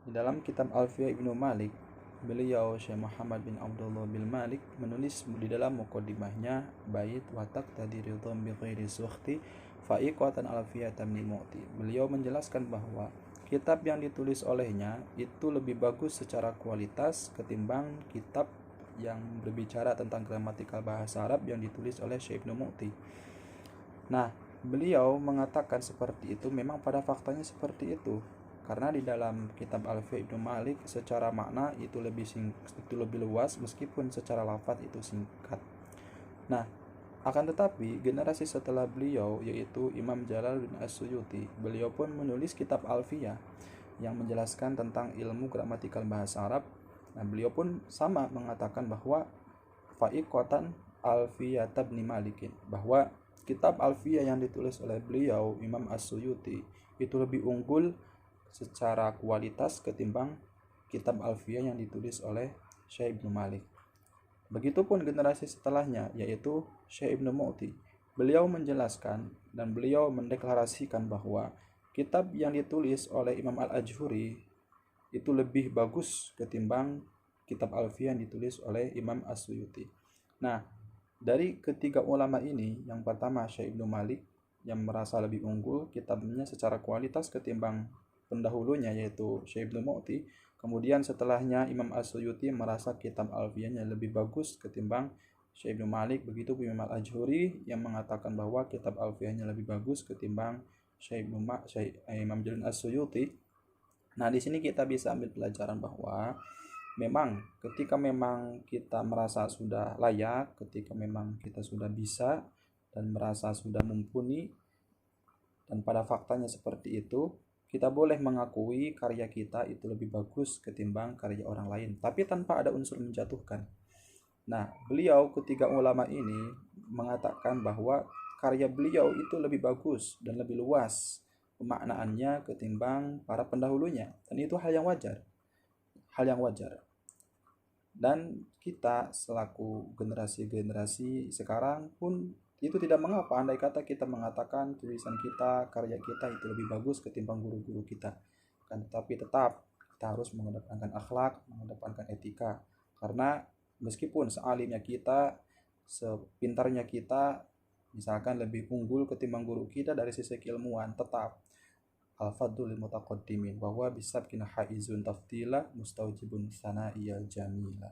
Di dalam kitab Alfiyah Ibnu Malik, beliau Syekh Muhammad bin Abdullah bin Malik menulis di dalam muqaddimahnya bait wa taqtadi ridham bi ghairi sukhti fa'iqatan alfiyatan min mu'ti. Beliau menjelaskan bahwa kitab yang ditulis olehnya itu lebih bagus secara kualitas ketimbang kitab yang berbicara tentang gramatikal bahasa Arab yang ditulis oleh Syekh Ibnu Mu'ti. Nah, beliau mengatakan seperti itu memang pada faktanya seperti itu. Karena di dalam kitab Alfiyah Ibnu Malik secara makna itu lebih luas meskipun secara lafaz itu singkat. Nah, akan tetapi generasi setelah beliau yaitu Imam Jalaluddin As-Suyuti, beliau pun menulis kitab Alfiyah yang menjelaskan tentang ilmu gramatikal bahasa Arab. Nah, beliau pun sama mengatakan bahwa fa'iqatan Alfiyah Ibnu Malikin, bahwa kitab Alfiyah yang ditulis oleh beliau Imam As-Suyuti itu lebih unggul secara kualitas ketimbang kitab Alfiyah yang ditulis oleh Syekh Ibnu Malik. Begitupun generasi setelahnya yaitu Syekh Ibnu Mu'ti. Beliau menjelaskan dan beliau mendeklarasikan bahwa kitab yang ditulis oleh Imam Al-Ajhuri itu lebih bagus ketimbang kitab Alfiyah yang ditulis oleh Imam As-Suyuti. Nah, dari ketiga ulama ini, yang pertama Syekh Ibnu Malik yang merasa lebih unggul kitabnya secara kualitas ketimbang pendahulunya yaitu Syekh Ibnu Mu'ti. Kemudian setelahnya Imam As-Suyuti merasa kitab Alfiyahnya lebih bagus ketimbang Syekh Ibnu Malik. Begitu Imam Al-Ajhuri yang mengatakan bahwa kitab Alfiyahnya lebih bagus ketimbang Imam Jalal As-Suyuti. Nah, di sini kita bisa ambil pelajaran bahwa memang ketika memang kita merasa sudah layak, ketika memang kita sudah bisa dan merasa sudah mumpuni, dan pada faktanya seperti itu, kita boleh mengakui karya kita itu lebih bagus ketimbang karya orang lain, tapi tanpa ada unsur menjatuhkan. Nah, beliau ketiga ulama ini mengatakan bahwa karya beliau itu lebih bagus dan lebih luas pemaknaannya ketimbang para pendahulunya, dan itu hal yang wajar. Hal yang wajar. Dan kita selaku generasi-generasi sekarang pun itu tidak mengapa andai kata kita mengatakan tulisan kita, karya kita itu lebih bagus ketimbang guru-guru kita. Kan tetapi tetap kita harus mengedepankan akhlak, mengedepankan etika. Karena meskipun sealimnya kita, sepintarnya kita, misalkan lebih unggul ketimbang guru kita dari sisi keilmuan, tetap al-fadlu lil mutaqaddimin bahwa bisabkina haizun taftila mustaujibun sana'iyal jamila.